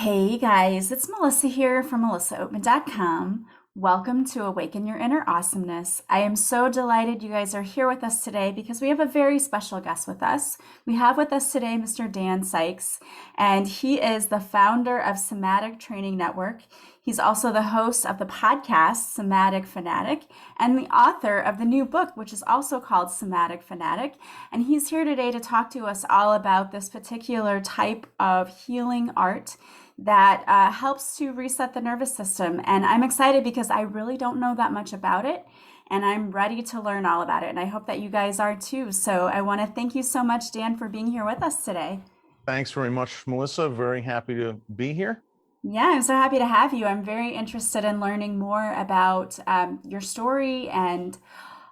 Hey guys, it's Melissa here from melissaoatman.com. Welcome to Awaken Your Inner Awesomeness. I am so delighted you guys are here with us today because we have a very special guest with us. We have with us today Mr. Dan Sykes, and he is the founder of Somatic Training Network. He's also the host of the podcast Somatic Fanatic and the author of the new book, which is also called Somatic Fanatic. And he's here today to talk to us all about this particular type of healing art that helps to reset the nervous system. And I'm excited because I really don't know that much about it, and I'm ready to learn all about it. And I hope that you guys are too. So I want to thank you so much, Dan, for being here with us today. Thanks very much, Melissa. Very happy to be here. Yeah, I'm so happy to have you. I'm very interested in learning more about your story and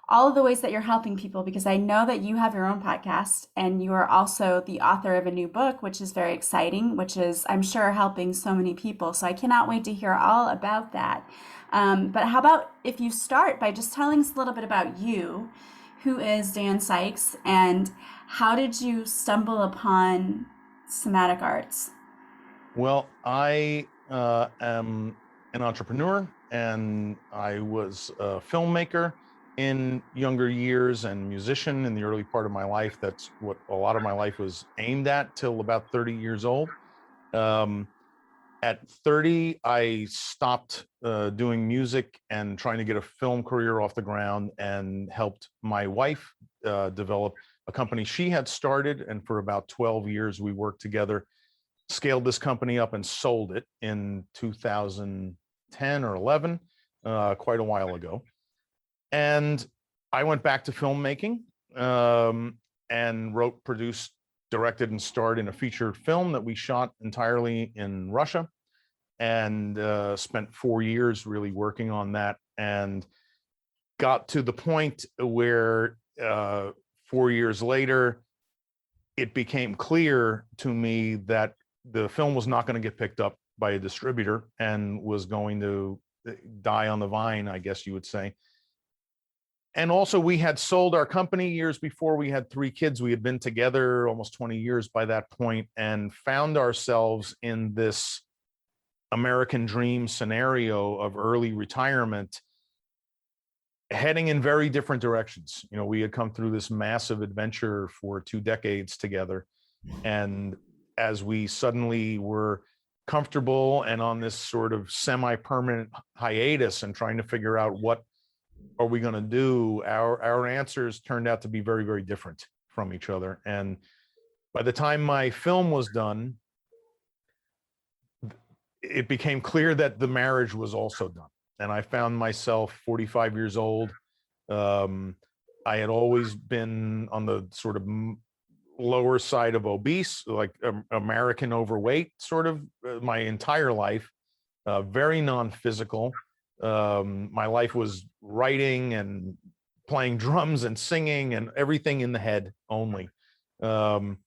all of the ways that you're helping people because I know that you have your own podcast and you are also the author of a new book, which is very exciting, which is, I'm sure, helping so many people. So I cannot wait to hear all about that. But how about if you start by just telling us a little bit about you? Who is Dan Sykes and how did you stumble upon somatic arts? Well, I am an entrepreneur and I was a filmmaker in younger years and musician in the early part of my life. That's what a lot of my life was aimed at till about 30 years old. Um, at 30, I stopped doing music and trying to get a film career off the ground and helped my wife develop a company she had started. And for about 12 years, we worked together, scaled this company up and sold it in 2010 or 11, quite a while ago. And I went back to filmmaking and wrote, produced, directed, and starred in a feature film that we shot entirely in Russia, and spent 4 years really working on that, and got to the point where 4 years later, it became clear to me that the film was not going to get picked up by a distributor and was going to die on the vine, I guess you would say. And also, we had sold our company years before. We had 3 kids. We had been together almost 20 years by that point and found ourselves in this American dream scenario of early retirement, heading in very different directions. You know, we had come through this massive adventure for 2 decades together. And as we suddenly were comfortable and on this sort of semi-permanent hiatus and trying to figure out what are we going to do, our answers turned out to be very, very different from each other. And by the time my film was done, it became clear that the marriage was also done. And I found myself 45 years old. I had always been on the sort of lower side of obese, like American overweight, sort of my entire life, very non-physical. My life was writing and playing drums and singing and everything in the head only. And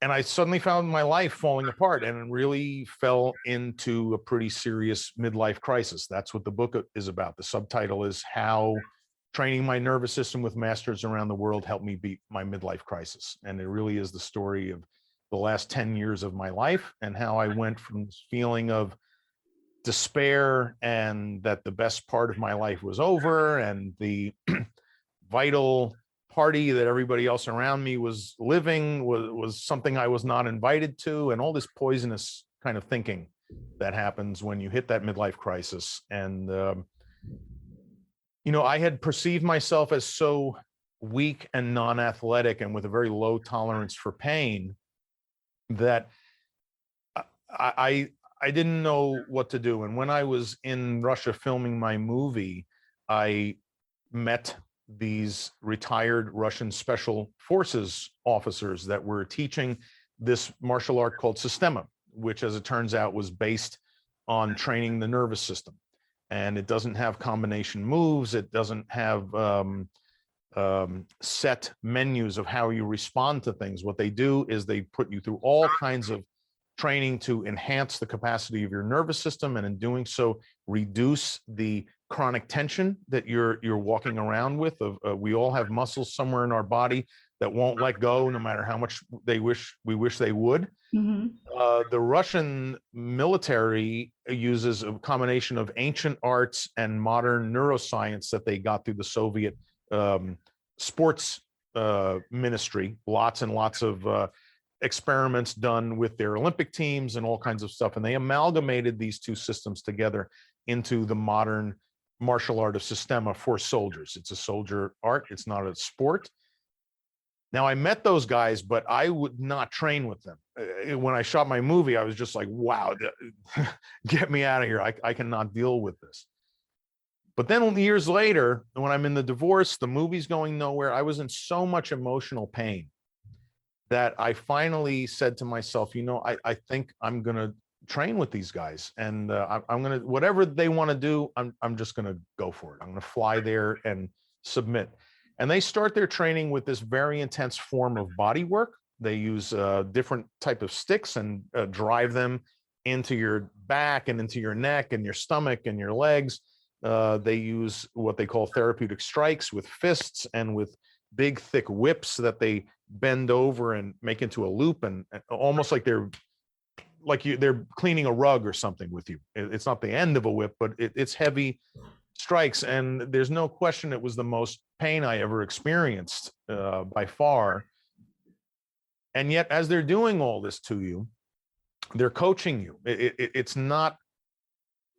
I suddenly found my life falling apart and really fell into a pretty serious midlife crisis. That's what the book is about. The subtitle is How Training My Nervous System with Masters Around the World Helped Me Beat My Midlife Crisis. And it really is the story of the last 10 years of my life and how I went from this feeling of despair and that the best part of my life was over and the vital party that everybody else around me was living was something I was not invited to, and all this poisonous kind of thinking that happens when you hit that midlife crisis. And I had perceived myself as so weak and non-athletic and with a very low tolerance for pain that I didn't know what to do. And when I was in Russia filming my movie, I met these retired Russian special forces officers that were teaching this martial art called Systema, which, as it turns out, was based on training the nervous system. And it doesn't have combination moves. It doesn't have set menus of how you respond to things. What they do is they put you through all kinds of training to enhance the capacity of your nervous system, and in doing so, reduce the chronic tension that you're walking around with. We all have muscles somewhere in our body that won't let go no matter how much we wish they would. Mm-hmm. The Russian military uses a combination of ancient arts and modern neuroscience that they got through the Soviet sports ministry. Lots and lots of experiments done with their Olympic teams and all kinds of stuff. And they amalgamated these two systems together into the modern martial art of Systema for soldiers. It's a soldier art. It's not a sport. Now, I met those guys, but I would not train with them. When I shot my movie, I was just like, wow, get me out of here. I cannot deal with this. But then years later, when I'm in the divorce, the movie's going nowhere, I was in so much emotional pain that I finally said to myself, I think I'm going to train with these guys. And I'm going to, whatever they want to do, I'm just going to go for it. I'm going to fly there and submit. And they start their training with this very intense form of body work. They use different type of sticks and drive them into your back and into your neck and your stomach and your legs. They use what they call therapeutic strikes with fists and with big, thick whips that they bend over and make into a loop, and almost like they're cleaning a rug or something with you. It's not the end of a whip, but it's heavy strikes. And there's no question it was the most pain I ever experienced by far. And yet, as they're doing all this to you, they're coaching you. It's not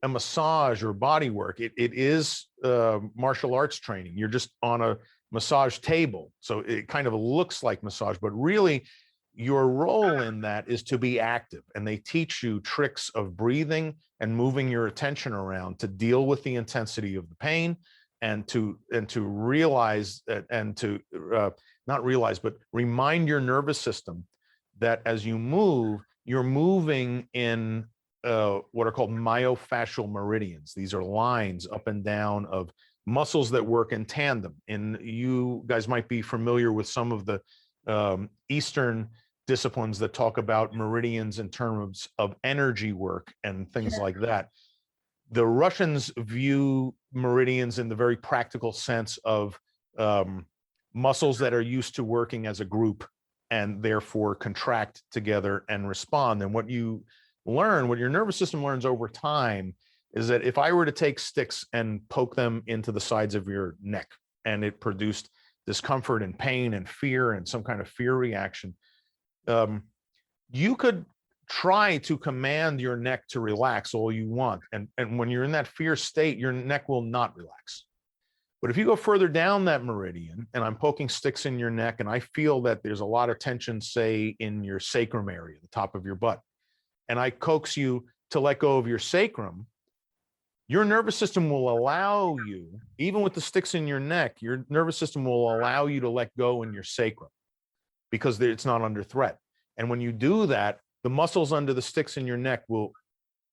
a massage or body work. It is martial arts training. You're just on a massage table. So it kind of looks like massage, but really your role in that is to be active. And they teach you tricks of breathing and moving your attention around to deal with the intensity of the pain, and to realize that, and to not realize, but remind your nervous system that as you move, you're moving in what are called myofascial meridians. These are lines up and down of muscles that work in tandem. And you guys might be familiar with some of the Eastern disciplines that talk about meridians in terms of energy work and things like that. The Russians view meridians in the very practical sense of muscles that are used to working as a group and therefore contract together and respond. And what you learn, what your nervous system learns over time, is that if I were to take sticks and poke them into the sides of your neck and it produced discomfort and pain and fear and some kind of fear reaction, you could try to command your neck to relax all you want. And when you're in that fear state, your neck will not relax. But if you go further down that meridian and I'm poking sticks in your neck and I feel that there's a lot of tension, say in your sacrum area, the top of your butt, and I coax you to let go of your sacrum, your nervous system will allow you, even with the sticks in your neck, your nervous system will allow you to let go in your sacrum because it's not under threat. And when you do that, the muscles under the sticks in your neck will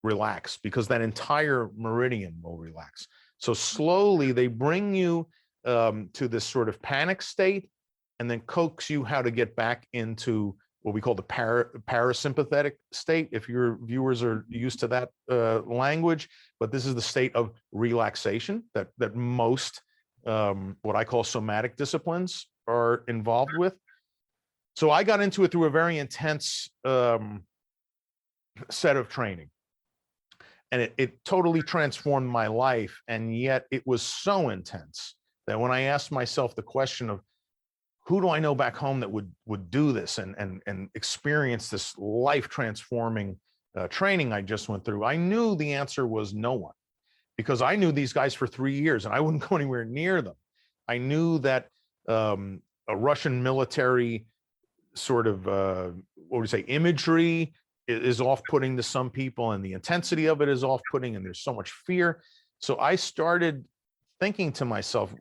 relax because that entire meridian will relax. So slowly they bring you to this sort of panic state and then coax you how to get back into what we call the parasympathetic state, if your viewers are used to that language. But this is the state of relaxation that most what I call somatic disciplines are involved with. So I got into it through a very intense set of training. And it totally transformed my life. And yet it was so intense that when I asked myself the question of, who do I know back home that would do this and experience this life transforming training I just went through, I knew the answer was no one, because I knew these guys for 3 years and I wouldn't go anywhere near them. I knew that a Russian military sort of, what would you say, imagery is off-putting to some people, and the intensity of it is off-putting, and there's so much fear. So I started thinking to myself,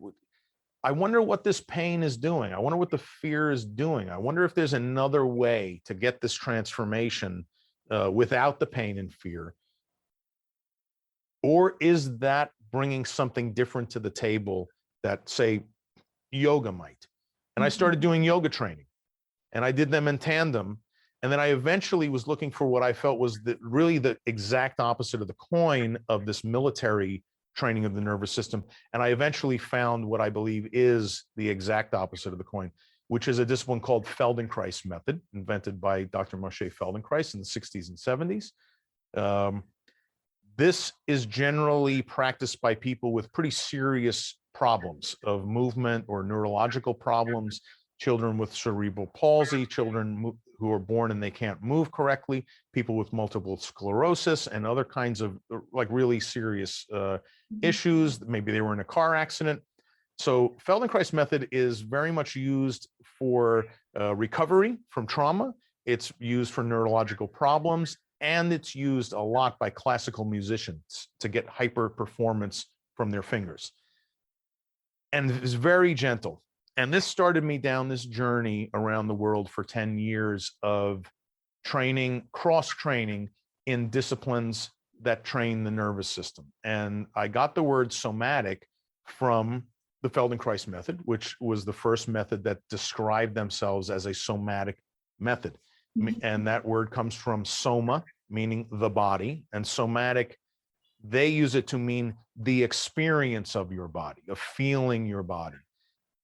I wonder what this pain is doing. I wonder what the fear is doing. I wonder if there's another way to get this transformation without the pain and fear. Or is that bringing something different to the table that, say, yoga might? And I started doing yoga training, and I did them in tandem. And then I eventually was looking for what I felt was really the exact opposite of the coin of this military training of the nervous system. And I eventually found what I believe is the exact opposite of the coin, which is a discipline called Feldenkrais method, invented by Dr. Moshe Feldenkrais in the 60s and 70s. This is generally practiced by people with pretty serious problems of movement or neurological problems, children with cerebral palsy, children who are born and they can't move correctly, people with multiple sclerosis and other kinds of like really serious issues. Maybe they were in a car accident. So Feldenkrais method is very much used for recovery from trauma. It's used for neurological problems, and it's used a lot by classical musicians to get hyper performance from their fingers. And it's very gentle. And this started me down this journey around the world for 10 years of training, cross-training in disciplines that train the nervous system. And I got the word somatic from the Feldenkrais method, which was the first method that described themselves as a somatic method. And that word comes from soma, meaning the body, and somatic, they use it to mean the experience of your body, of feeling your body.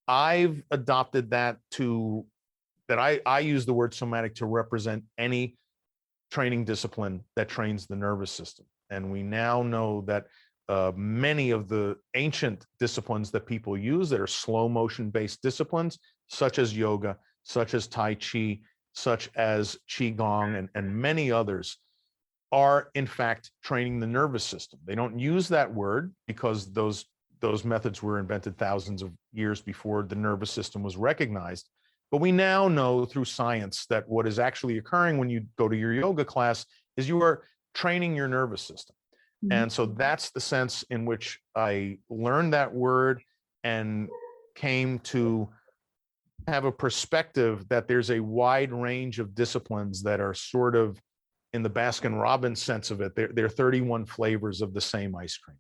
I've adopted that I use the word somatic to represent any training discipline that trains the nervous system. And we now know that many of the ancient disciplines that people use that are slow motion based disciplines, such as yoga, such as Tai Chi, such as Qigong, and many others, are in fact training the nervous system. They don't use that word because those methods were invented thousands of years before the nervous system was recognized. But we now know through science that what is actually occurring when you go to your yoga class is you are training your nervous system. And so that's the sense in which I learned that word and came to have a perspective that there's a wide range of disciplines that are sort of, in the Baskin-Robbins sense of it, they're 31 flavors of the same ice cream.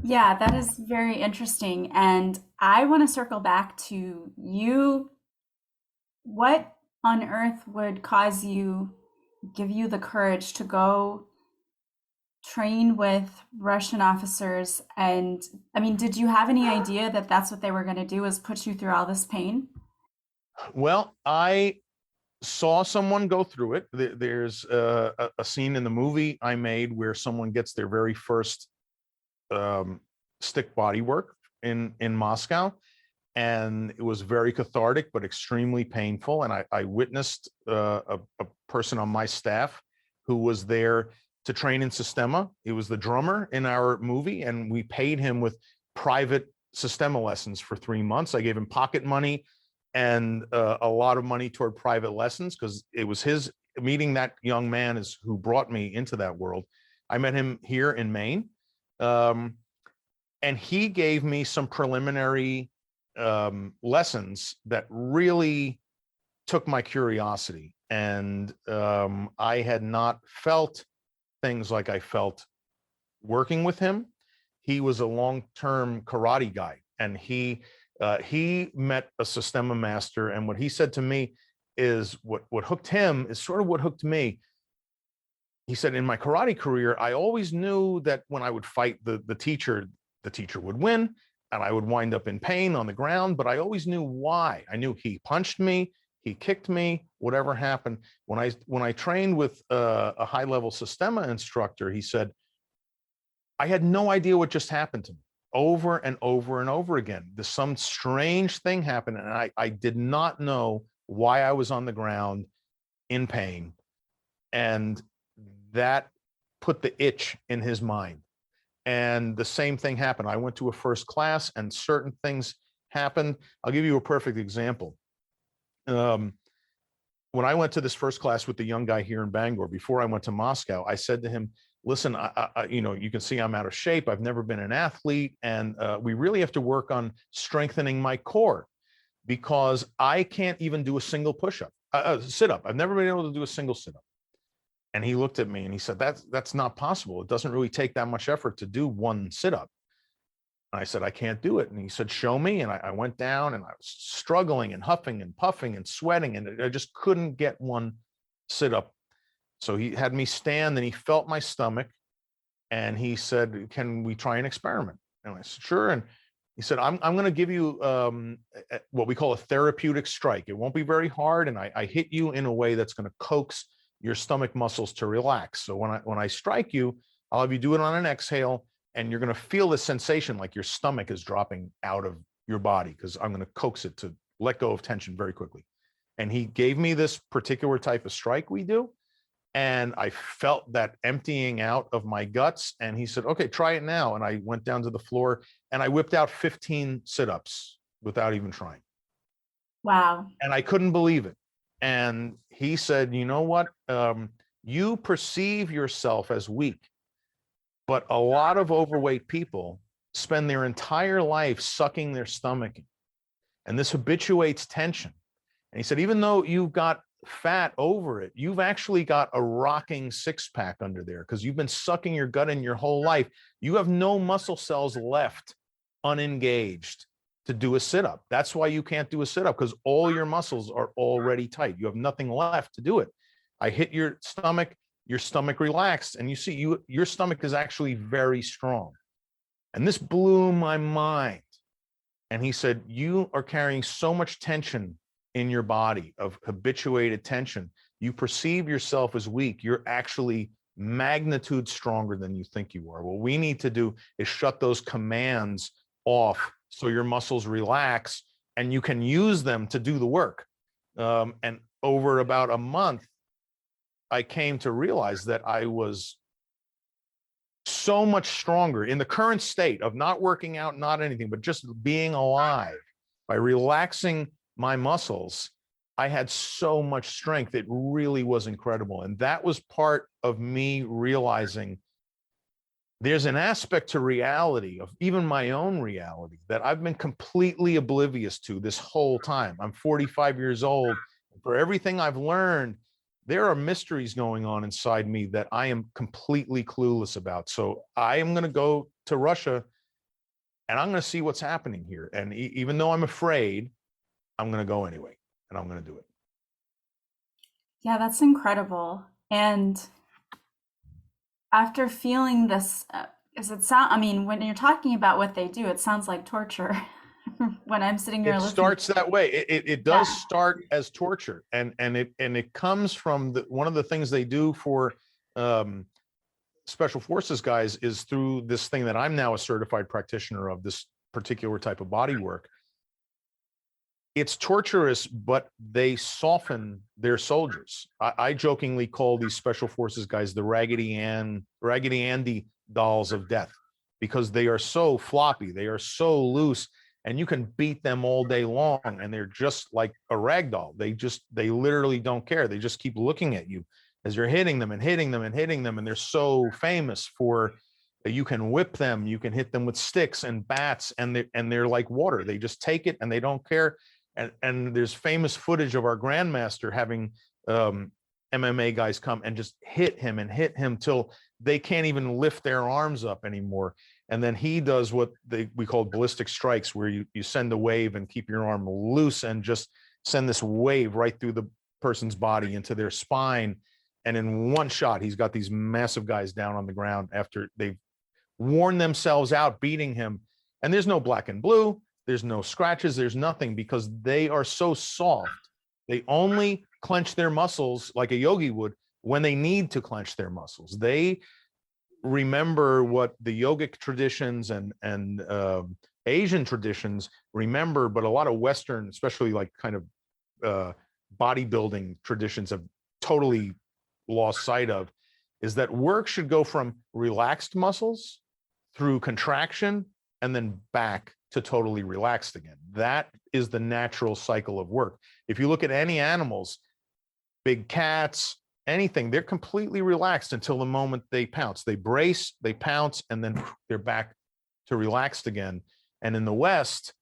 Yeah, that is very interesting. And I want to circle back to you. What on earth would give you the courage to go train with Russian officers? And I mean, did you have any idea that that's what they were going to do, is put you through all this pain? Well, I saw someone go through it. There's a scene in the movie I made where someone gets their very first stick bodywork in Moscow, and it was very cathartic but extremely painful. And I witnessed a person on my staff who was there to train in Systema. He was the drummer in our movie, and we paid him with private Systema lessons for 3 months. I gave him pocket money and a lot of money toward private lessons, because it was his meeting that young man is who brought me into that world. I met him here in Maine, and he gave me some preliminary lessons that really took my curiosity. And I had not felt things like I felt working with him. He was a long-term karate guy, and he met a Systema master, and what he said to me is what hooked him is sort of what hooked me. He said, in my karate career, I always knew that when I would fight the teacher would win, and I would wind up in pain on the ground, but I always knew why. I knew he punched me, he kicked me, whatever happened. When I trained with a high-level Systema instructor, he said, I had no idea what just happened to me. Over and over and over again, some strange thing happened, and I did not know why I was on the ground in pain. And that put the itch in his mind. And the same thing happened. I went to a first class, and certain things happened. I'll give you a perfect example. When I went to this first class with the young guy here in Bangor, before I went to Moscow, I said to him, listen, you can see I'm out of shape. I've never been an athlete. And we really have to work on strengthening my core, because I can't even do a single push-up, sit-up. I've never been able to do a single sit-up. And he looked at me and he said, that's not possible. It doesn't really take that much effort to do one sit-up. And I said, I can't do it. And he said, show me. And I went down, and I was struggling and huffing and puffing and sweating, and I just couldn't get one sit-up. So he had me stand, and he felt my stomach, and he said, can we try an experiment? And I said, sure. And He said, I'm going to give you what we call a therapeutic strike. It won't be very hard, and I hit you in a way that's going to coax your stomach muscles to relax. So when I strike you, I'll have you do it on an exhale, and you're going to feel the sensation like your stomach is dropping out of your body, because I'm going to coax it to let go of tension very quickly. And he gave me this particular type of strike we do, and I felt that emptying out of my guts. And he said, okay, try it now. And I went down to the floor and I whipped out 15 sit-ups without even trying. Wow. And I couldn't believe it. And he said, you know what? You perceive yourself as weak, but a lot of overweight people spend their entire life sucking their stomach in, and this habituates tension. And he said, even though you've got fat over it, you've actually got a rocking six-pack under there, because you've been sucking your gut in your whole life. You have no muscle cells left unengaged to do a sit-up. That's why you can't do a sit-up, because all your muscles are already tight. You have nothing left to do it. I hit your stomach relaxed, and you see your stomach is actually very strong. And this blew my mind. And he said, you are carrying so much tension in your body, of habituated tension. You perceive yourself as weak. You're actually magnitude stronger than you think you are. What we need to do is shut those commands off so your muscles relax and you can use them to do the work. And over about a month, I came to realize that I was so much stronger in the current state of not working out, not anything, but just being alive. By relaxing my muscles, I had so much strength. It really was incredible. And that was part of me realizing there's an aspect to reality, of even my own reality, that I've been completely oblivious to this whole time. I'm 45 years old. For everything I've learned, there are mysteries going on inside me that I am completely clueless about. So I am going to go to Russia and I'm going to see what's happening here. And even though I'm afraid, I'm going to go anyway, and I'm going to do it. Yeah, that's incredible. And after feeling this, does it sound, I mean, when you're talking about what they do, it sounds like torture when I'm sitting here It listening. starts that way. It does start as torture, and it comes from one of the things they do for special forces guys is through this thing that I'm now a certified practitioner of, this particular type of body work. It's torturous, but they soften their soldiers. I jokingly call these special forces guys the Raggedy Andy dolls of death, because they are so floppy, they are so loose, and you can beat them all day long, and they're just like a rag doll. They literally don't care. They just keep looking at you as you're hitting them and hitting them and hitting them, and they're so famous for, you can whip them, you can hit them with sticks and bats, and they're like water. They just take it and they don't care. And there's famous footage of our grandmaster having MMA guys come and just hit him till they can't even lift their arms up anymore. And then he does what we call ballistic strikes, where you send a wave and keep your arm loose and just send this wave right through the person's body into their spine. And in one shot, he's got these massive guys down on the ground after they've worn themselves out beating him. And there's no black and blue. There's no scratches. There's nothing, because they are so soft. They only clench their muscles like a yogi would when they need to clench their muscles. They remember what the yogic traditions and Asian traditions remember, but a lot of Western, especially like kind of bodybuilding traditions, have totally lost sight of, is that work should go from relaxed muscles through contraction and then back to totally relaxed again. That is the natural cycle of work. If you look at any animals, big cats, anything, they're completely relaxed until the moment they pounce. They brace, they pounce, and then they're back to relaxed again. And in the West,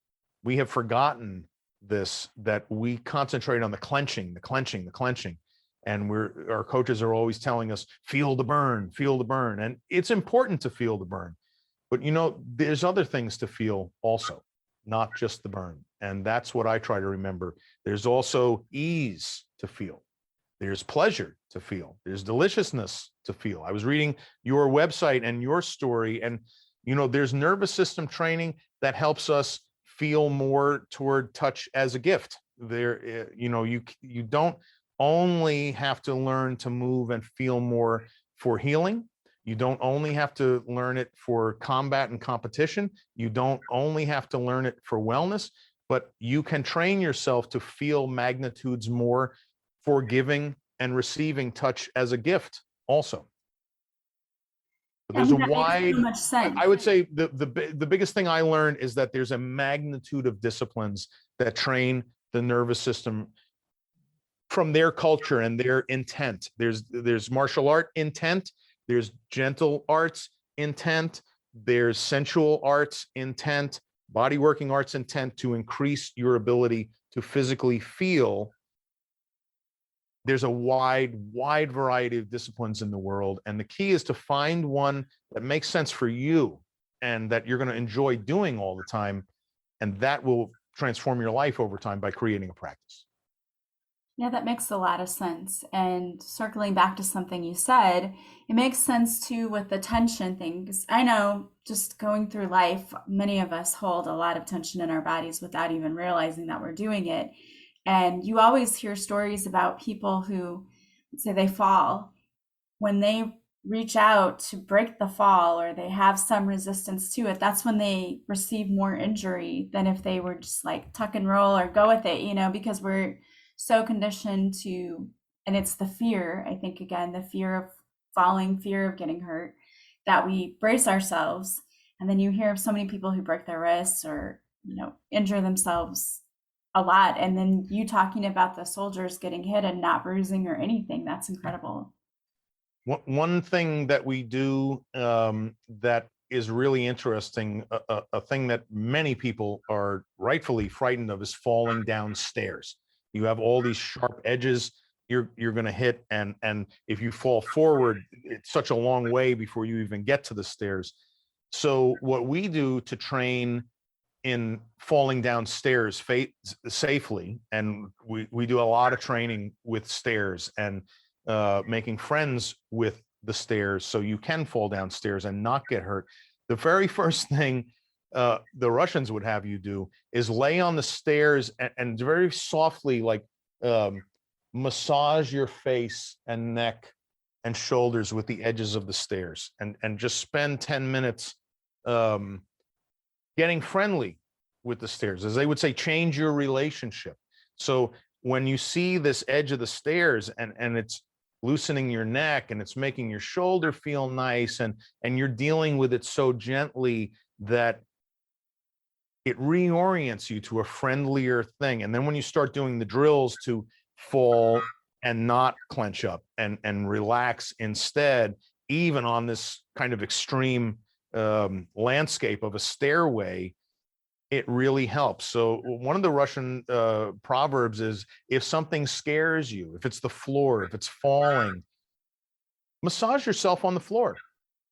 we have forgotten this, that we concentrate on the clenching. And our coaches are always telling us, feel the burn. And it's important to feel the burn. But, there's other things to feel also, not just the burn. And that's what I try to remember. There's also ease to feel. There's pleasure to feel. There's deliciousness to feel. I was reading your website and your story, and There's nervous system training that helps us feel more toward touch as a gift. You don't only have to learn to move and feel more for healing. You don't only have to learn it for combat and competition. You don't only have to learn it for wellness, but you can train yourself to feel magnitudes more for giving and receiving touch as a gift also. I There's a mean, that makes so wide, much sense. I would say the biggest thing I learned is that there's a magnitude of disciplines that train the nervous system from their culture and their intent. There's martial art intent, there's gentle arts intent, there's sensual arts intent, body working arts intent to increase your ability to physically feel. There's a wide variety of disciplines in the world. And the key is to find one that makes sense for you and that you're going to enjoy doing all the time. And that will transform your life over time by creating a practice. Yeah, that makes a lot of sense. And circling back to something you said, it makes sense too with the tension thing. Because I know just going through life, many of us hold a lot of tension in our bodies without even realizing that we're doing it. And you always hear stories about people who say they fall. When they reach out to break the fall or they have some resistance to it, that's when they receive more injury than if they were just like tuck and roll or go with it, because we're so conditioned to, and it's the fear, I think, again, the fear of falling, fear of getting hurt, that we brace ourselves. And then you hear of so many people who break their wrists or, injure themselves a lot. And then you talking about the soldiers getting hit and not bruising or anything. That's incredible. One thing that we do that is really interesting, a thing that many people are rightfully frightened of, is falling down stairs. You have all these sharp edges you're going to hit, and if you fall forward, it's such a long way before you even get to the stairs. So what we do to train in falling down stairs safely, and we do a lot of training with stairs and making friends with the stairs so you can fall down stairs and not get hurt. The very first thing the Russians would have you do is lay on the stairs and very softly, like, massage your face and neck and shoulders with the edges of the stairs, and just spend 10 minutes getting friendly with the stairs. As they would say, change your relationship. So when you see this edge of the stairs and it's loosening your neck and it's making your shoulder feel nice, and you're dealing with it so gently that it reorients you to a friendlier thing. And then when you start doing the drills to fall and not clench up and relax instead, even on this kind of extreme landscape of a stairway, it really helps. So one of the Russian proverbs is, if something scares you, if it's the floor, if it's falling, massage yourself on the floor.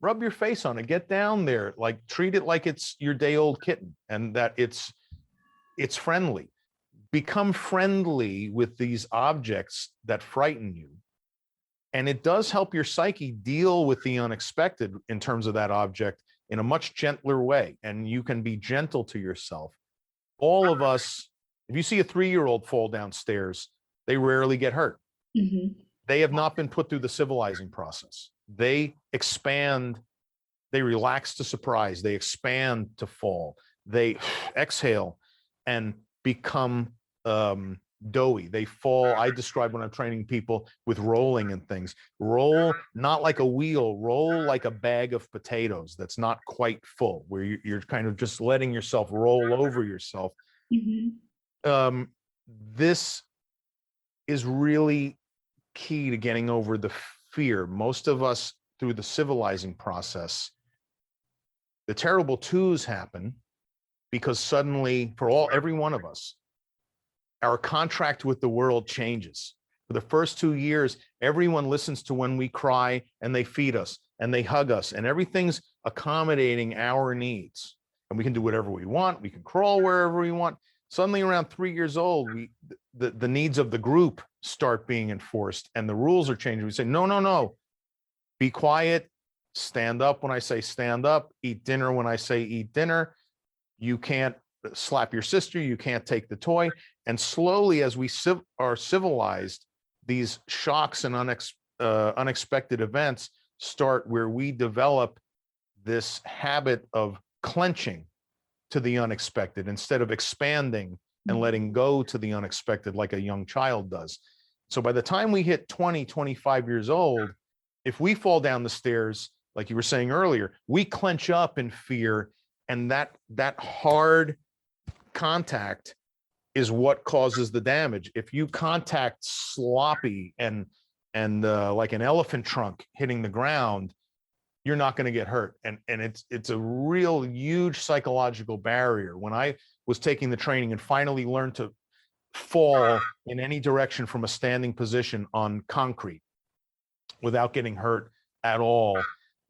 Rub your face on it, get down there, like treat it like it's your day old kitten, and that it's friendly. Become friendly with these objects that frighten you. And it does help your psyche deal with the unexpected in terms of that object in a much gentler way. And you can be gentle to yourself. All of us, if you see a 3-year-old fall downstairs, they rarely get hurt. Mm-hmm. They have not been put through the civilizing process. They expand, they relax to surprise, they expand to fall, they exhale and become doughy. They fall. I describe when I'm training people with rolling and things. Roll not like a wheel, roll like a bag of potatoes that's not quite full, where you're kind of just letting yourself roll over yourself. Mm-hmm. This is really key to getting over the fear. Most of us, through the civilizing process, the terrible twos happen because suddenly, for every one of us, our contract with the world changes. For the first 2 years, everyone listens to when we cry, and they feed us and they hug us, and everything's accommodating our needs. And we can do whatever we want. We can crawl wherever we want. Suddenly, around 3 years old, the needs of the group start being enforced, and the rules are changing. We say, no, be quiet, stand up when I say stand up, eat dinner when I say eat dinner. You can't slap your sister, you can't take the toy. And slowly, as we are civilized, these shocks and unexpected events start where we develop this habit of clenching to the unexpected instead of expanding and letting go to the unexpected like a young child does. So by the time we hit 20, 25 years old, if we fall down the stairs, like you were saying earlier, we clench up in fear, and that hard contact is what causes the damage. If you contact sloppy and like an elephant trunk hitting the ground, you're not going to get hurt. And it's a real huge psychological barrier. When I was taking the training and finally learned to fall in any direction from a standing position on concrete without getting hurt at all,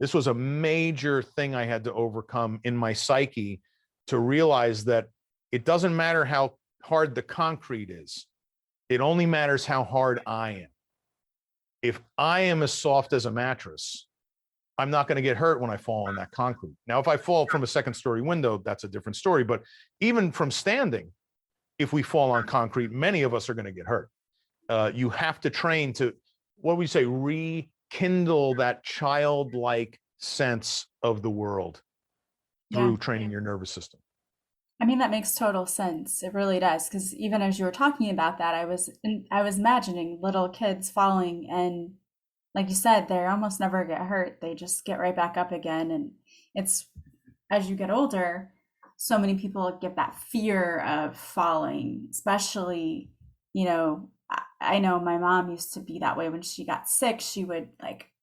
this was a major thing I had to overcome in my psyche, to realize that it doesn't matter how hard the concrete is. It only matters how hard I am. If I am as soft as a mattress, I'm not going to get hurt when I fall on that concrete. Now, if I fall from a second-story window, that's a different story. But even from standing, if we fall on concrete, many of us are going to get hurt. You have to train to, what we say, rekindle that childlike sense of the world through training your nervous system. I mean, that makes total sense. It really does. Because even as you were talking about that, I was imagining little kids falling, and like you said, they almost never get hurt. They just get right back up again. And it's, as you get older, so many people get that fear of falling, especially, I know my mom used to be that way. When she got sick, she would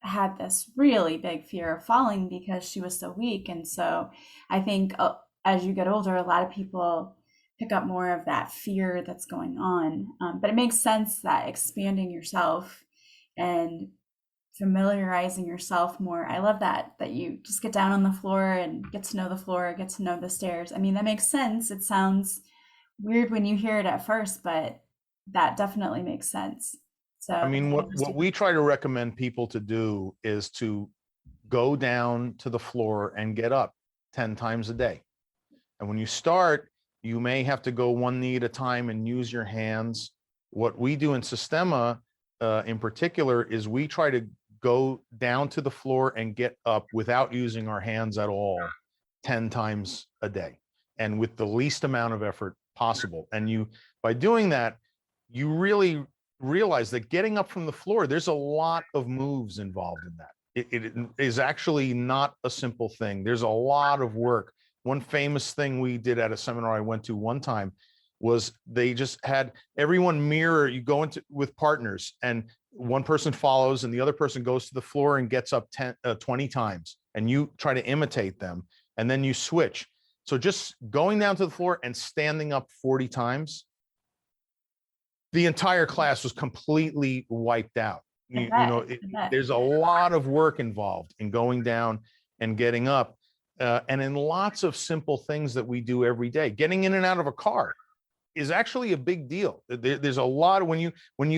had this really big fear of falling because she was so weak. And so I think as you get older, a lot of people pick up more of that fear that's going on. But it makes sense that expanding yourself and familiarizing yourself more. I love that you just get down on the floor and get to know the floor, get to know the stairs. I mean, that makes sense. It sounds weird when you hear it at first, but that definitely makes sense. So I mean, what we try to recommend people to do is to go down to the floor and get up 10 times a day. And when you start, you may have to go one knee at a time and use your hands. What we do in Systema in particular is we try to go down to the floor and get up without using our hands at all 10 times a day, and with the least amount of effort possible. And by doing that, you really realize that getting up from the floor, there's a lot of moves involved in that. It is actually not a simple thing. There's a lot of work. One famous thing we did at a seminar I went to one time was they just had everyone mirror. You go into with partners, and one person follows and the other person goes to the floor and gets up 20 times, and you try to imitate them, and then you switch. So just going down to the floor and standing up 40 times, the entire class was completely wiped out. There's a lot of work involved in going down and getting up, and in lots of simple things that we do every day. Getting in and out of a car is actually a big deal. There's a lot of, when you what do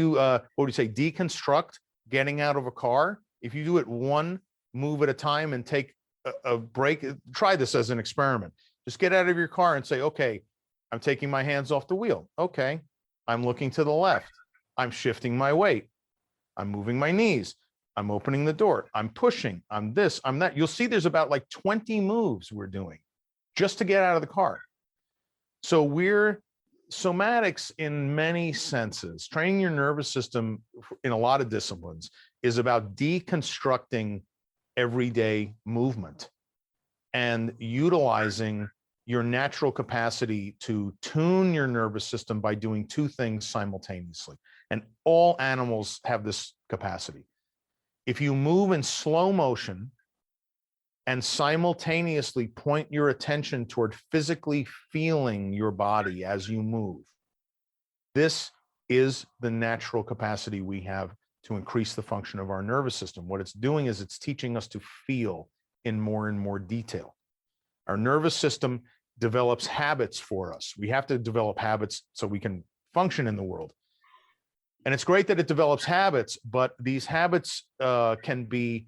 you say, deconstruct getting out of a car. If you do it one move at a time and take a break, try this as an experiment. Just get out of your car and say, okay, I'm taking my hands off the wheel. Okay, I'm looking to the left. I'm shifting my weight. I'm moving my knees. I'm opening the door. I'm pushing. I'm this, I'm that. You'll see there's about like 20 moves we're doing just to get out of the car. So we're somatics in many senses. Training your nervous system in a lot of disciplines is about deconstructing everyday movement and utilizing your natural capacity to tune your nervous system by doing two things simultaneously. And all animals have this capacity. If you move in slow motion and simultaneously point your attention toward physically feeling your body as you move, this is the natural capacity we have to increase the function of our nervous system. What it's doing is it's teaching us to feel in more and more detail. Our nervous system develops habits for us. We have to develop habits so we can function in the world. And it's great that it develops habits, but these habits can be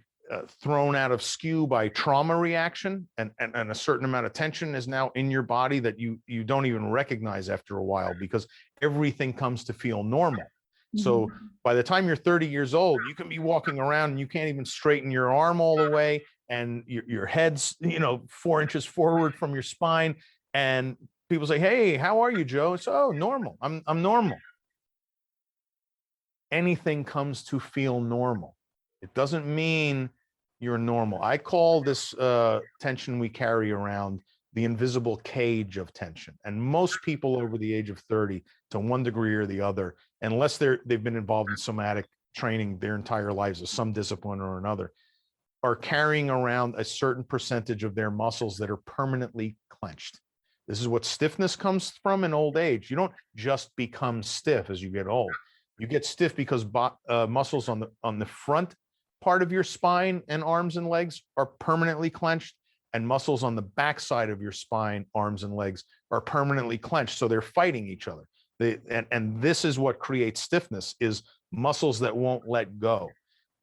thrown out of skew by trauma reaction, and a certain amount of tension is now in your body that you don't even recognize after a while, because everything comes to feel normal. So by the time you're 30 years old, you can be walking around and you can't even straighten your arm all the way, and your head's 4 inches forward from your spine, and people say, "Hey, how are you, Joe?" It's, "Oh, normal. I'm normal." Anything comes to feel normal. It doesn't mean you're normal. I call this tension we carry around the invisible cage of tension. And most people over the age of 30, to one degree or the other, unless they've been involved in somatic training their entire lives of some discipline or another, are carrying around a certain percentage of their muscles that are permanently clenched. This is what stiffness comes from in old age. You don't just become stiff as you get old. You get stiff because muscles on the front part of your spine and arms and legs are permanently clenched, and muscles on the back side of your spine, arms and legs are permanently clenched. So they're fighting each other. And this is what creates stiffness, is muscles that won't let go.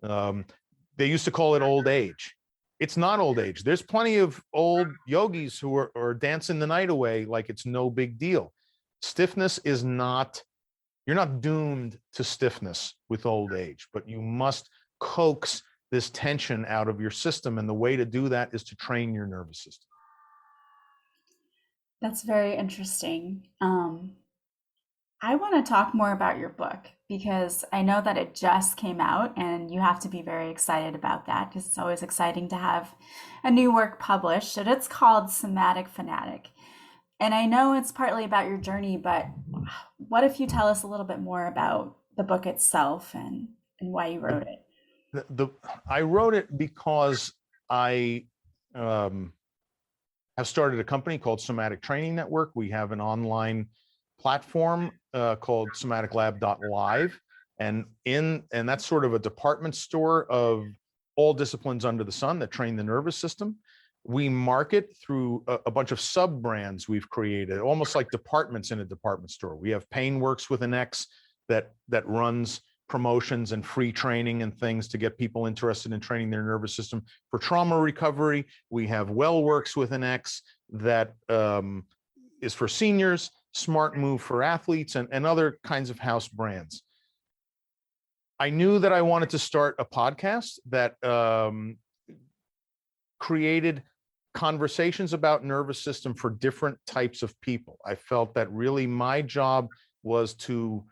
They used to call it old age. It's not old age. There's plenty of old yogis who are dancing the night away like it's no big deal. Stiffness is not, you're not doomed to stiffness with old age, but you must coax this tension out of your system. And the way to do that is to train your nervous system. That's very interesting. I want to talk more about your book because I know that it just came out and you have to be very excited about that because it's always exciting to have a new work published. And it's called Somatic Fanatic. And I know it's partly about your journey, but what if you tell us a little bit more about the book itself and why you wrote it? I wrote it because I have started a company called Somatic Training Network. We have an online platform called somaticlab.live, and that's sort of a department store of all disciplines under the sun that train the nervous system. We market through a bunch of sub brands we've created, almost like departments in a department store. We have Painworks with an X that runs promotions and free training and things to get people interested in training their nervous system for trauma recovery. We have Wellworks with an X that is for seniors, Smart Move for athletes, and other kinds of house brands. I knew that I wanted to start a podcast that created conversations about nervous system for different types of people. I felt that really my job was to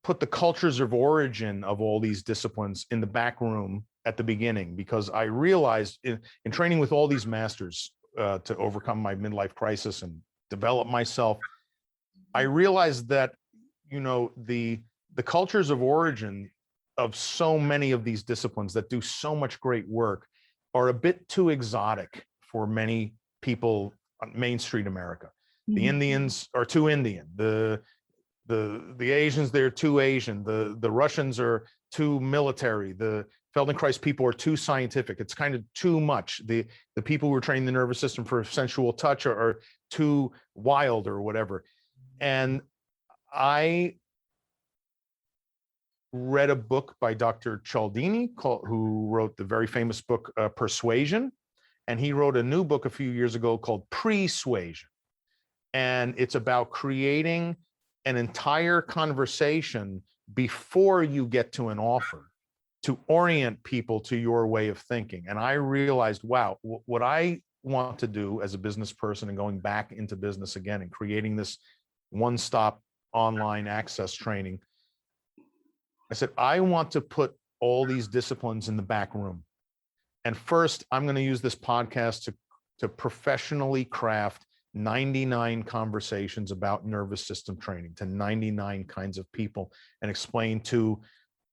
put the cultures of origin of all these disciplines in the back room at the beginning, because I realized in training with all these masters to overcome my midlife crisis and develop myself, I realized that, the cultures of origin of so many of these disciplines that do so much great work are a bit too exotic for many people on Main Street America. The Indians are too Indian. The Asians, they're too Asian. The Russians are too military. The Feldenkrais people are too scientific. It's kind of too much. The people who are training the nervous system for sensual touch are too wild or whatever. And I read a book by Dr. Cialdini who wrote the very famous book Persuasion, and he wrote a new book a few years ago called Persuasion, and it's about creating an entire conversation before you get to an offer to orient people to your way of thinking. And I realized, wow, what I want to do as a business person and going back into business again and creating this one-stop online access training, I said, I want to put all these disciplines in the back room. And first, I'm going to use this podcast to professionally craft 99 conversations about nervous system training to 99 kinds of people, and explain to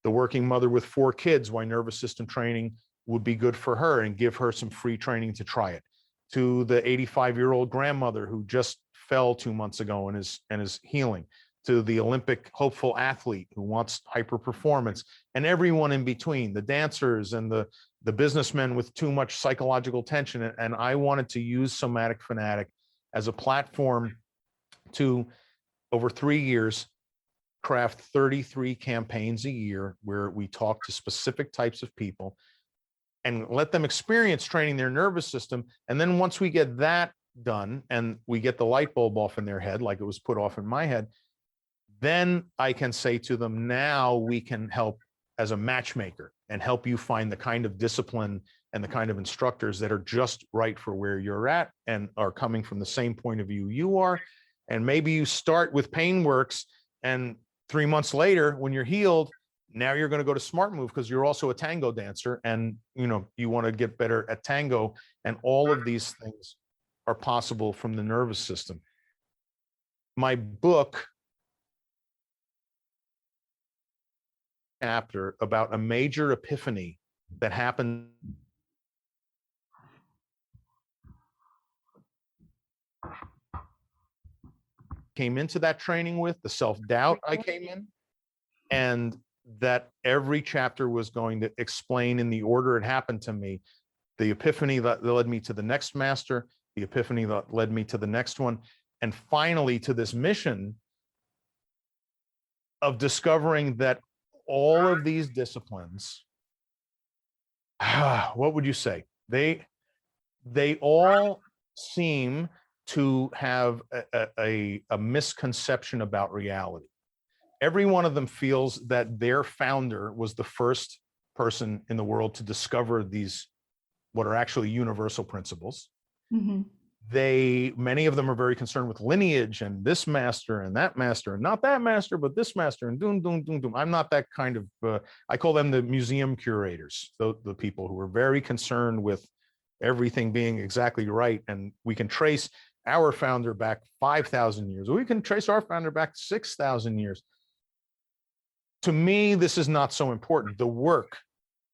the working mother with 4 kids why nervous system training would be good for her and give her some free training to try it. To the 85-year-old grandmother who just fell 2 months ago and is healing. To the Olympic hopeful athlete who wants hyper performance, and everyone in between, the dancers and the businessmen with too much psychological tension. And I wanted to use Somatic Fanatic as a platform to, over 3 years, craft 33 campaigns a year where we talk to specific types of people and let them experience training their nervous system. And then once we get that done and we get the light bulb off in their head, like it was put off in my head, then I can say to them, now we can help as a matchmaker and help you find the kind of discipline and the kind of instructors that are just right for where you're at and are coming from the same point of view you are. And maybe you start with PainWorks, and 3 months later, when you're healed, now you're going to go to Smart Move because you're also a tango dancer, and you want to get better at tango. And all of these things are possible from the nervous system. My book chapter about a major epiphany that happened came into that training with, the self-doubt I came in, and that every chapter was going to explain in the order it happened to me, the epiphany that led me to the next master, the epiphany that led me to the next one, and finally to this mission of discovering that all of these disciplines, what would you say? They all seem to have a misconception about reality. Every one of them feels that their founder was the first person in the world to discover these, what are actually universal principles. Mm-hmm. Many of them are very concerned with lineage and this master and that master, and not that master, but this master, and doom, doom, doom, doom. I'm not that kind of, I call them the museum curators, the people who are very concerned with everything being exactly right. And we can trace our founder back 5,000 years, or we can trace our founder back 6,000 years. To me, this is not so important. The work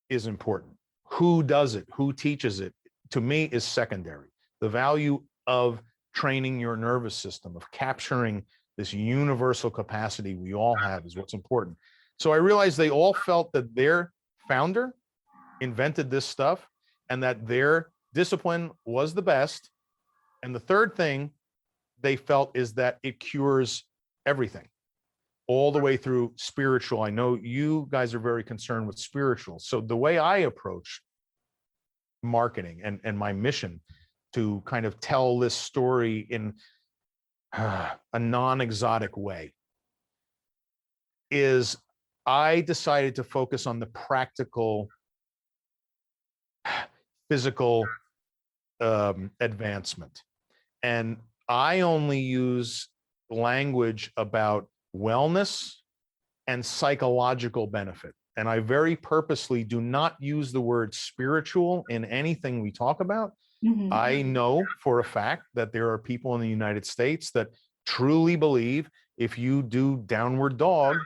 is important. Who does it? Who teaches it? To me, is secondary. The value of training your nervous system, of capturing this universal capacity we all have, is what's important. So I realized they all felt that their founder invented this stuff and that their discipline was the best. And the third thing they felt is that it cures everything, all the way through spiritual. I know you guys are very concerned with spiritual. So the way I approach marketing and my mission to kind of tell this story in a non-exotic way is I decided to focus on the practical, physical advancement. And I only use language about wellness and psychological benefit. And I very purposely do not use the word spiritual in anything we talk about. Mm-hmm. I know for a fact that there are people in the United States that truly believe if you do downward dog,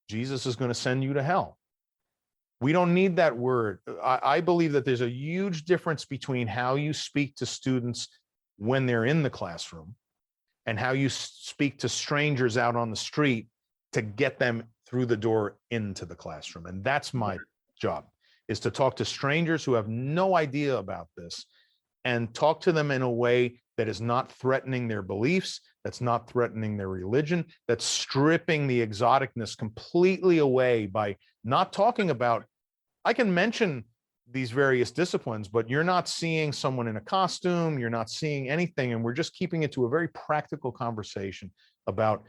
Jesus is going to send you to hell. We don't need that word. I believe that there's a huge difference between how you speak to students when they're in the classroom and how you speak to strangers out on the street to get them through the door into the classroom. And that's my job, is to talk to strangers who have no idea about this and talk to them in a way that is not threatening their beliefs, that's not threatening their religion, that's stripping the exoticness completely away by not talking about, I can mention these various disciplines, but you're not seeing someone in a costume, you're not seeing anything, and we're just keeping it to a very practical conversation about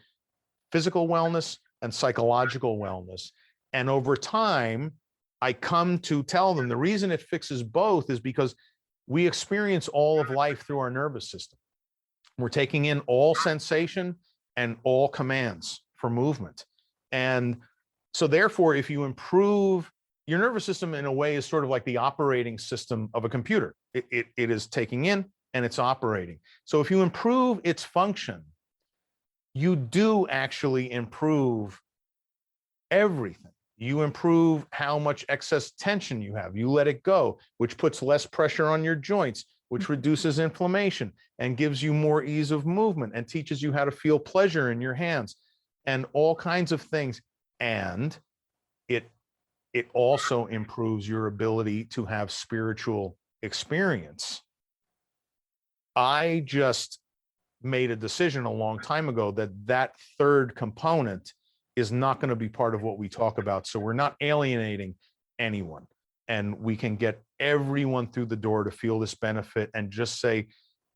physical wellness and psychological wellness. And over time, I come to tell them the reason it fixes both is because we experience all of life through our nervous system. We're taking in all sensation and all commands for movement. And so therefore, if you improve your nervous system, in a way, is sort of like the operating system of a computer. It is taking in and it's operating. So if you improve its function, you do actually improve everything. You improve how much excess tension you have. You let it go, which puts less pressure on your joints, which reduces inflammation and gives you more ease of movement and teaches you how to feel pleasure in your hands and all kinds of things. And it also improves your ability to have spiritual experience. I just made a decision a long time ago that that third component is not going to be part of what we talk about. So we're not alienating anyone. and we can get everyone through the door to feel this benefit, and just say,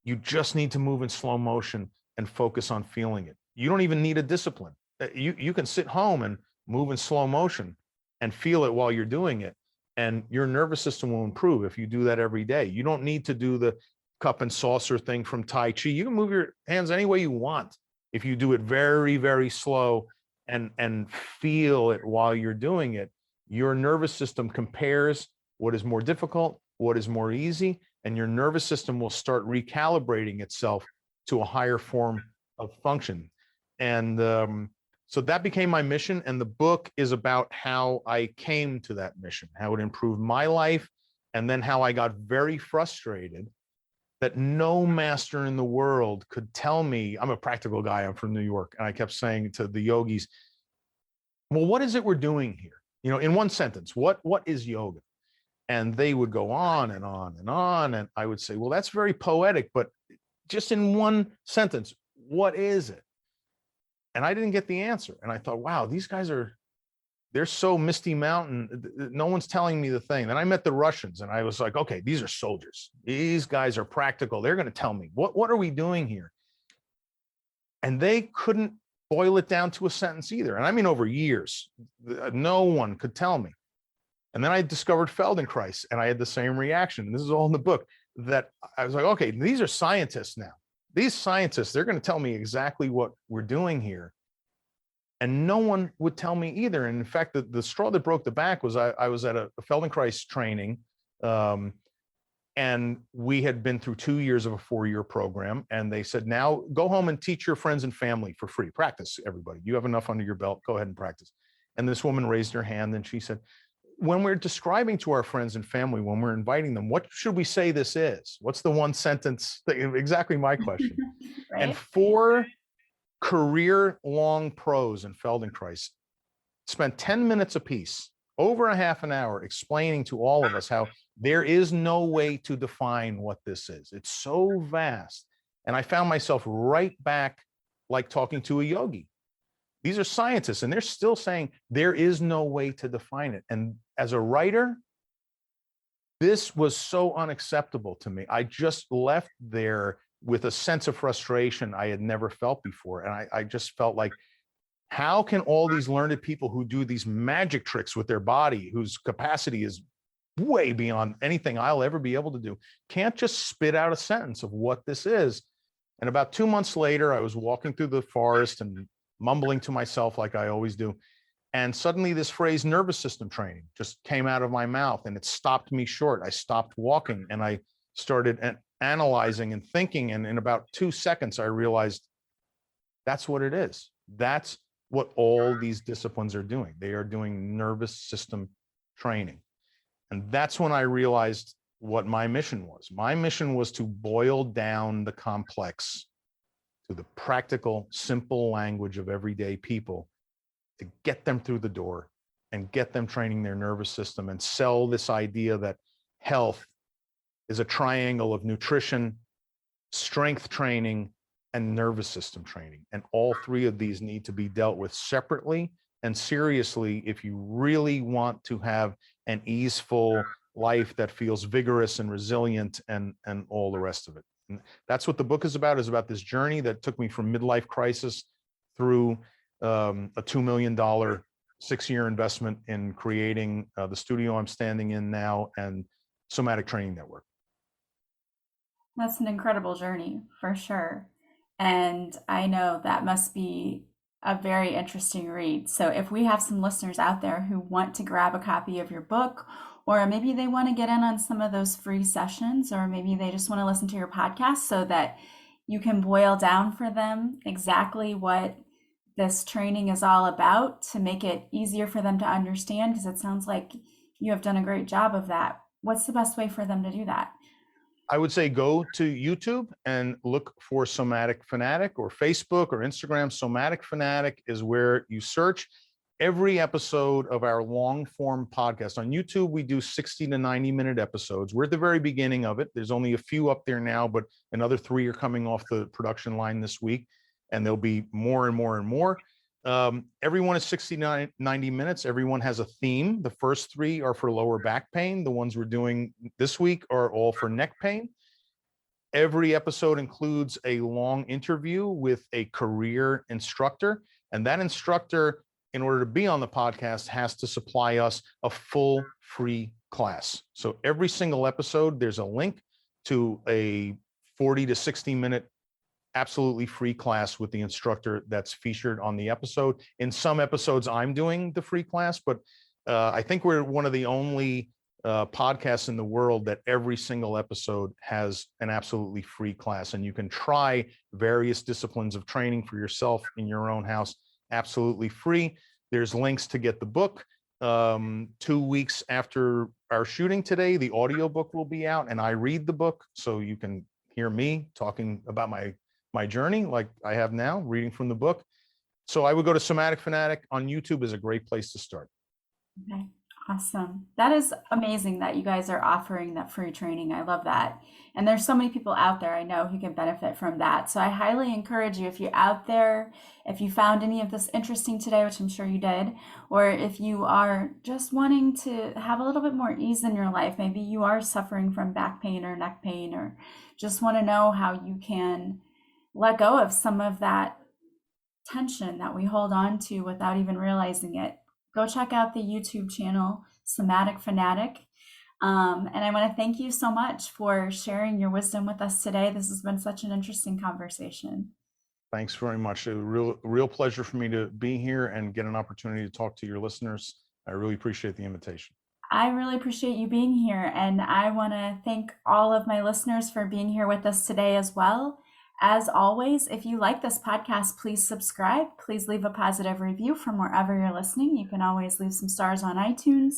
you just need to move in slow motion and focus on feeling it. You don't even need a discipline. You can sit home and move in slow motion and feel it while you're doing it. And your nervous system will improve if you do that every day. You don't need to do the cup and saucer thing from Tai Chi. You can move your hands any way you want if you do it very, very slow and feel it while you're doing it. Your nervous system compares what is more difficult, what is more easy, and your nervous system will start recalibrating itself to a higher form of function. And so that became my mission. And the book is about how I came to that mission, how it improved my life, and then how I got very frustrated that no master in the world could tell me. I'm a practical guy. I'm from New York. And I kept saying to the yogis, well, what is it we're doing here? You know, in one sentence, what is yoga? And they would go on and on and on. And I would say, well, that's very poetic, but just in one sentence, what is it? And I didn't get the answer. And I thought, wow, these guys they're so Misty Mountain. No one's telling me the thing. Then I met the Russians and I was like, okay, these are soldiers. These guys are practical. They're going to tell me, what are we doing here? And they couldn't boil it down to a sentence either. And I mean, over years, no one could tell me. And then I discovered Feldenkrais and I had the same reaction. And this is all in the book, that I was like, okay, these are scientists now. These scientists, they're going to tell me exactly what we're doing here. And no one would tell me either. And in fact, the straw that broke the back was I was at a Feldenkrais training, and we had been through 2 years of a 4-year program. And they said, now go home and teach your friends and family for free. Practice, everybody. You have enough under your belt. Go ahead and practice. And this woman raised her hand and she said, when we're describing to our friends and family, when we're inviting them, what should we say this is? What's the one sentence? Exactly my question. Right? And 4 career-long pros in Feldenkrais spent 10 minutes apiece, over a half an hour, explaining to all of us how there is no way to define what this is. It's so vast. And I found myself right back like talking to a yogi. These are scientists, and they're still saying there is no way to define it. And as a writer, this was so unacceptable to me. I just left there with a sense of frustration I had never felt before. And I just felt like, how can all these learned people who do these magic tricks with their body, whose capacity is way beyond anything I'll ever be able to do, can't just spit out a sentence of what this is? And about 2 months later, I was walking through the forest and mumbling to myself like I always do. And suddenly this phrase, nervous system training, just came out of my mouth, and it stopped me short. I stopped walking and I started analyzing and thinking. And in about 2 seconds, I realized that's what it is. That's what all these disciplines are doing. They are doing nervous system training. And that's when I realized what my mission was. My mission was to boil down the complex to the practical, simple language of everyday people, to get them through the door and get them training their nervous system, and sell this idea that health is a triangle of nutrition, strength training, and nervous system training. And all 3 of these need to be dealt with separately and seriously if you really want to have an easeful life that feels vigorous and resilient and all the rest of it. And that's what the book is about this journey that took me from midlife crisis through a $2 million 6-year investment in creating the studio I'm standing in now and Somatic Training Network. That's an incredible journey for sure. And I know that must be a very interesting read. So if we have some listeners out there who want to grab a copy of your book, or maybe they want to get in on some of those free sessions, or maybe they just want to listen to your podcast so that you can boil down for them exactly what this training is all about, to make it easier for them to understand, because it sounds like you have done a great job of that. What's the best way for them to do that? I would say go to YouTube and look for Somatic Fanatic, or Facebook or Instagram. Somatic Fanatic is where you search. Every episode of our long form podcast on YouTube, we do 60 to 90 minute episodes. We're at the very beginning of it. There's only a few up there now, but another 3 are coming off the production line this week, and there'll be more and more and more. Everyone is 90 minutes. Everyone has a theme. The first 3 are for lower back pain. The ones we're doing this week are all for neck pain. Every episode includes a long interview with a career instructor, and that instructor, in order to be on the podcast, has to supply us a full free class. So every single episode, there's a link to a 40 to 60 minute absolutely free class with the instructor that's featured on the episode. In some episodes, I'm doing the free class, but I think we're one of the only podcasts in the world that every single episode has an absolutely free class, and you can try various disciplines of training for yourself in your own house absolutely free. There's links to get the book. 2 weeks after our shooting today, the audiobook will be out, and I read the book, so you can hear me talking about my journey like I have now, reading from the book. So I would go to Somatic Fanatic on YouTube is a great place to start. Okay, awesome. That is amazing that you guys are offering that free training. I love that. And there's so many people out there I know who can benefit from that. So I highly encourage you, if you're out there, if you found any of this interesting today, which I'm sure you did, or if you are just wanting to have a little bit more ease in your life, maybe you are suffering from back pain or neck pain, or just want to know how you can let go of some of that tension that we hold on to without even realizing it, go check out the YouTube channel, Somatic Fanatic. And I want to thank you so much for sharing your wisdom with us today. This has been such an interesting conversation. Thanks very much. A real pleasure for me to be here and get an opportunity to talk to your listeners. I really appreciate the invitation. I really appreciate you being here. And I want to thank all of my listeners for being here with us today as well. As always, if you like this podcast, please subscribe. Please leave a positive review from wherever you're listening. You can always leave some stars on iTunes.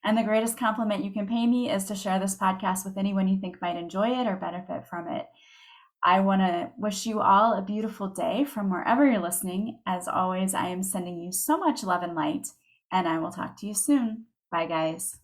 And the greatest compliment you can pay me is to share this podcast with anyone you think might enjoy it or benefit from it. I want to wish you all a beautiful day from wherever you're listening. As always, I am sending you so much love and light, and I will talk to you soon. Bye, guys.